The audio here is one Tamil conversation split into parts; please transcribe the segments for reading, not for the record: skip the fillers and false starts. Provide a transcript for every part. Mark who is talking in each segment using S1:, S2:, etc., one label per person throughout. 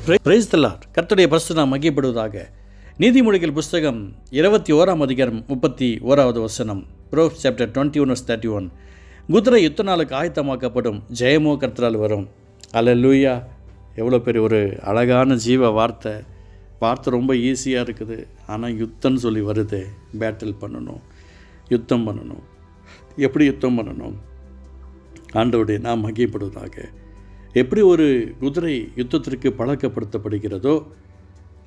S1: Praise the Lord. கர்த்தருடைய பரிசுத்த நாமம் மகிமைப்படுவதாக. நீதிமொழிகள் புஸ்தகம் 21 அதிகாரம் 31 வசனம். Proverbs chapter 21:31. குதிரை யுத்த நாளுக்கு ஆயத்தமாக்கப்படும், ஜெயமோ கர்த்தரால் வரும். அல்லேலூயா. எவ்வளோ பெரிய ஒரு அழகான ஜீவ வார்த்தை ரொம்ப ஈஸியாக இருக்குது. ஆனால் யுத்தம்னு சொல்லி வருது. பேட்டில் பண்ணணும், யுத்தம் பண்ணணும். எப்படி யுத்தம் பண்ணணும்? ஆண்டவருடைய நாம் மகிமைப்படுவதாக. எப்படி ஒரு குதிரை யுத்தத்திற்கு பழக்கப்படுத்தப்படுகிறதோ,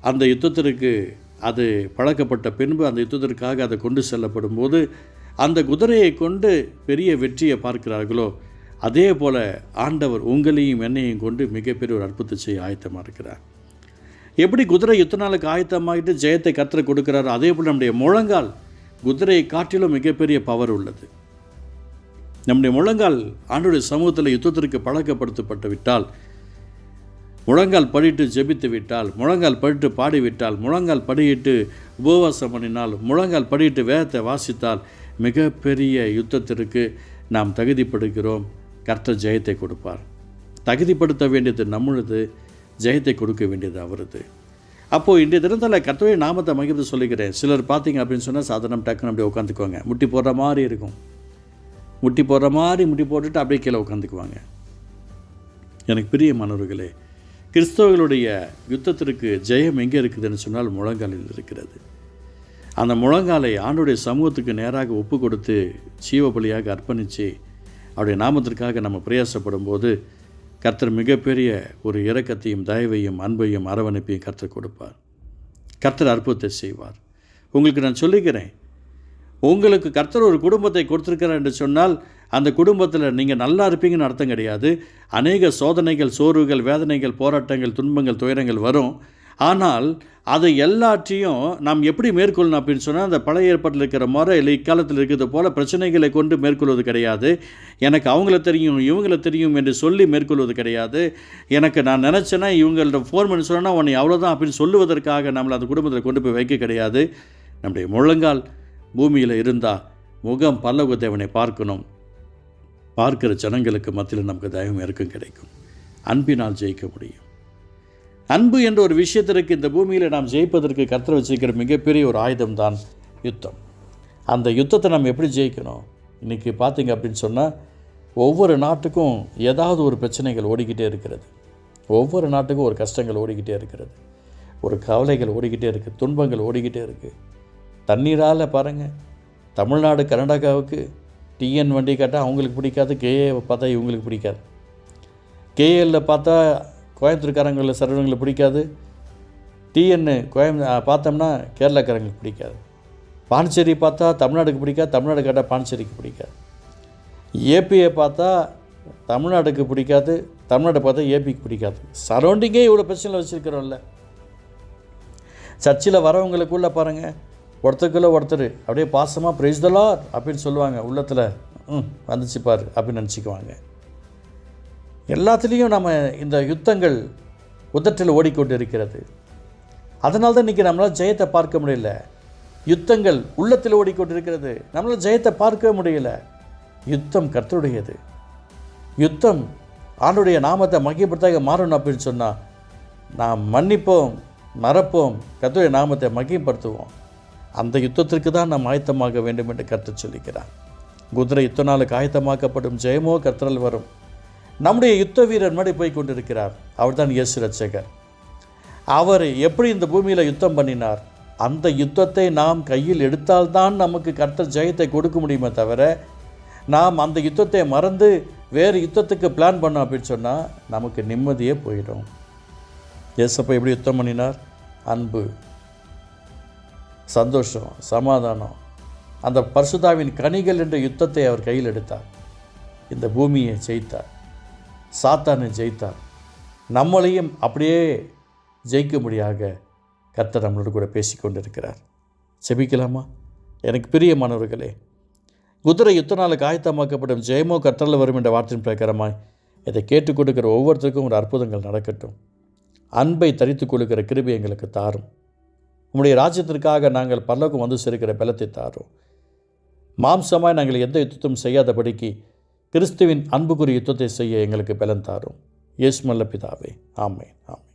S1: அந்த யுத்தத்திற்கு அது பழக்கப்பட்ட பின்பு அந்த யுத்தத்திற்காக அதை கொண்டு செல்லப்படும் போது அந்த குதிரையை கொண்டு பெரிய வெற்றியை பார்க்கிறார்களோ, அதே போல் ஆண்டவர் உங்களையும் என்னையும் கொண்டு மிகப்பெரிய ஒரு அற்புதத்தை செய்ய ஆயத்தமாக இருக்கிறார். எப்படி குதிரை யுத்த நாளுக்கு ஆயத்தமாகிட்டு ஜெயத்தை கர்த்தர் கொடுக்கிறாரோ, அதே போல் நம்முடைய முழங்கால் குதிரையை காட்டிலும் மிகப்பெரிய பவர் உள்ளது. நம்முடைய முழங்கால் ஆண்டவருடைய சமூகத்தில் யுத்தத்திற்கு பழக்கப்படுத்தப்பட்டு விட்டால், முழங்கால் படிட்டு ஜெபித்து விட்டால், முழங்கால் படிட்டு பாடிவிட்டால், முழங்கால் படியிட்டு உபவாசம் பண்ணினால், முழங்கால் படியிட்டு வேதத்தை வாசித்தால் மிகப்பெரிய யுத்தத்திற்கு நாம் தகுதிப்படுகிறோம். கர்த்தர் ஜெயத்தை கொடுப்பார். தகுதிப்படுத்த வேண்டியது நம்மளது, ஜெயத்தை கொடுக்க வேண்டியது அவரது. அப்போது இன்றைய தினத்தில் கர்த்தருடைய நாமத்தை மகிழ்ந்து சொல்லிக்கிறேன். சிலர் பார்த்தீங்க அப்படின்னு சொன்னால் சாதாரண டக்குன்னு அப்படியே உட்காந்துக்குவாங்க. முட்டி போடுற மாதிரி இருக்கும். முட்டி போட்டுட்டு அப்படியே கீழே உட்காந்துக்குவாங்க. எனக்கு பிரியமானவர்களே, கிறிஸ்தவர்களுடைய யுத்தத்திற்கு ஜெயம் எங்கே இருக்குதுன்னு சொன்னால் முழங்காலில் இருக்கிறது. அந்த முழங்காலை ஆண்டவருடைய சமூகத்துக்கு நேராக ஒப்பு கொடுத்து ஜீவபலியாக அர்ப்பணித்து அவருடைய நாமத்திற்காக நம்ம பிரயாசப்படும் போது கர்த்தர் மிகப்பெரிய ஒரு இரக்கத்தையும் தயவையும் அன்பையும் அரவணைப்பையும் கர்த்தர் கொடுப்பார். கர்த்தர் அற்புதத்தை செய்வார். உங்களுக்கு நான் சொல்லிக்கிறேன், உங்களுக்கு கர்த்தர் ஒரு குடும்பத்தை கொடுத்துருக்கிறார் என்று சொன்னால் அந்த குடும்பத்தில் நீங்கள் நல்லா இருப்பீங்கன்னு அர்த்தம் கிடையாது. அநேக சோதனைகள், சோர்வுகள், வேதனைகள், போராட்டங்கள், துன்பங்கள், துயரங்கள் வரும். ஆனால் அதை எல்லாற்றையும் நாம் எப்படி மேற்கொள்ளணும் அப்படின்னு சொன்னால், அந்த பழைய ஏற்பாட்டில் இருக்கிற முறை இல்லை இக்காலத்தில் இருக்கிறது போல் பிரச்சனைகளை கொண்டு மேற்கொள்வது கிடையாது. எனக்கு அவங்கள தெரியும், இவங்கள தெரியும் என்று சொல்லி மேற்கொள்வது கிடையாது. எனக்கு நான் நினச்சேன்னா இவங்கள்ட்ட ஃபோன் பண்ணி சொன்னால் உன்னை அவ்வளோதான் அப்படின்னு சொல்லுவதற்காக நம்மளை அந்த குடும்பத்தில் கொண்டு போய் வைக்க கிடையாது. நம்முடைய முழங்கால் பூமியில் இருந்தால் முகம் பல்லவ தேவனை பார்க்கணும். பார்க்கிற ஜனங்களுக்கு மத்தியில் நமக்கு தயவும் இறக்கம் கிடைக்கும். அன்பினால் ஜெயிக்க முடியும். அன்பு என்ற ஒரு விஷயத்திற்கு இந்த பூமியில் நாம் ஜெயிப்பதற்கு கர்த்தர் வச்சிருக்கிற மிகப்பெரிய ஒரு ஆயுதம்தான் யுத்தம். அந்த யுத்தத்தை நம்ம எப்படி ஜெயிக்கணும்? இன்றைக்கி பார்த்தீங்க அப்படின்னு சொன்னால் ஒவ்வொரு நாட்டுக்கும் ஏதாவது ஒரு பிரச்சனைகள் ஓடிக்கிட்டே இருக்கிறது. ஒவ்வொரு நாட்டுக்கும் ஒரு கஷ்டங்கள் ஓடிக்கிட்டே இருக்கிறது. ஒரு கவலைகள் ஓடிக்கிட்டே இருக்குது. துன்பங்கள் ஓடிக்கிட்டே இருக்குது. தண்ணீரால் பாருங்கள், தமிழ்நாடு கர்நாடகாவுக்கு டிஎன் வண்டி கேட்டால் அவங்களுக்கு பிடிக்காது, கேஏ பார்த்தா இவங்களுக்கு பிடிக்காது. கேஏலில் பார்த்தா கோயம்புத்தூர்காரங்களில் சர்வங்களுக்கு பிடிக்காது. டிஎன்னு பார்த்தோம்னா கேரளாக்காரங்களுக்கு பிடிக்காது. பாண்டிச்சேரி பார்த்தா தமிழ்நாடுக்கு பிடிக்காது, தமிழ்நாடு கேட்டால் பாண்டிச்சேரிக்கு பிடிக்காது. ஏபியை பார்த்தா தமிழ்நாடுக்கு பிடிக்காது, தமிழ்நாடு பார்த்தா ஏபிக்கு பிடிக்காது. சரௌண்டிங்கே இவ்வளோ பிரச்சனை வச்சுருக்கிறோம்ல. சர்ச்சில் வரவங்களுக்குள்ளே பாருங்கள், ஒருத்தர் அப்படியே பாசமாக பிரைஸ் தி லார்ட் அப்படின்னு சொல்லுவாங்க. உள்ளத்தில் வந்துச்சு பார் அப்படின்னு நினச்சிக்குவாங்க. எல்லாத்துலேயும் நம்ம இந்த யுத்தங்கள் உதட்டில் ஓடிக்கொண்டு இருக்கிறது. அதனால தான் இன்றைக்கி நம்மளால் ஜெயத்தை பார்க்க முடியல. யுத்தங்கள் உள்ளத்தில் ஓடிக்கொண்டு இருக்கிறது. நம்மளால் ஜெயத்தை பார்க்க முடியல. யுத்தம் கர்த்தருடையது. யுத்தம் ஆண்டவருடைய நாமத்தை மகிமைப்படுத்த மாறணும் அப்படின்னு சொன்னால் நாம் மன்னிப்போம், மறப்போம், கர்த்தருடைய நாமத்தை மகிமைப்படுத்துவோம். அந்த யுத்தத்திற்கு தான் நாம் ஆயத்தமாக வேண்டும் என்று கர்த்தர் சொல்லிக்கிறார். குதிரை யுத்த நாளுக்கு ஆயத்தமாக்கப்படும், ஜெயமோ கர்த்தரால் வரும். நம்முடைய யுத்த வீரர் முன்னாடி போய் கொண்டிருக்கிறார். அவர் தான் இயேசு இரட்சகர். அவர் எப்படி இந்த பூமியில் யுத்தம் பண்ணினார், அந்த யுத்தத்தை நாம் கையில் எடுத்தால்தான் நமக்கு கர்த்தர் ஜெயத்தை கொடுக்க முடியுமே தவிர, நாம் அந்த யுத்தத்தை மறந்து வேறு யுத்தத்துக்கு பிளான் பண்ணோம் அப்படின்னு சொன்னால் நமக்கு நிம்மதியே போயிடும். இயேசப்பா எப்படி யுத்தம் பண்ணினார்? அன்பு, சந்தோஷம், சமாதானம், அந்த பரிசுத்தாவின் கனிகள் என்ற யுத்தத்தை அவர் கையில் எடுத்தார். இந்த பூமியை ஜெயித்தார், சாத்தானை ஜெயித்தார். நம்மளையும் அப்படியே ஜெயிக்கும்படியாக கர்த்தர் நம்மளோடு கூட பேசிக்கொண்டிருக்கிறார். செபிக்கலாமா? எனக்கு பிரியமானவர்களே, குதிரை யுத்த நாளுக்கு ஆயத்தமாக்கப்படும், ஜெயமோ கர்த்தரால் வரும் என்ற வார்த்தையின் பிரகாரமாய் இதை கேட்டுக் கொடுக்கிற ஒவ்வொருத்தருக்கும் ஒரு அற்புதங்கள் நடக்கட்டும். அன்பை தரித்துக் கொள்ளுகிற கிருபை எங்களுக்கு தாரும். உம்முடைய ராஜ்யத்திற்காக நாங்கள் பரலோகம் வந்து சேர்க்கிற பலத்தை தாரும். மாம்சமாய் நாங்கள் எந்த யுத்தத்தும் செய்யாதபடிக்கு கிறிஸ்துவின் அன்புக்குரிய யுத்தத்தை செய்ய எங்களுக்கு பலன் தாரும். இயேசு நல்ல பிதாவே, ஆமென், ஆமென்.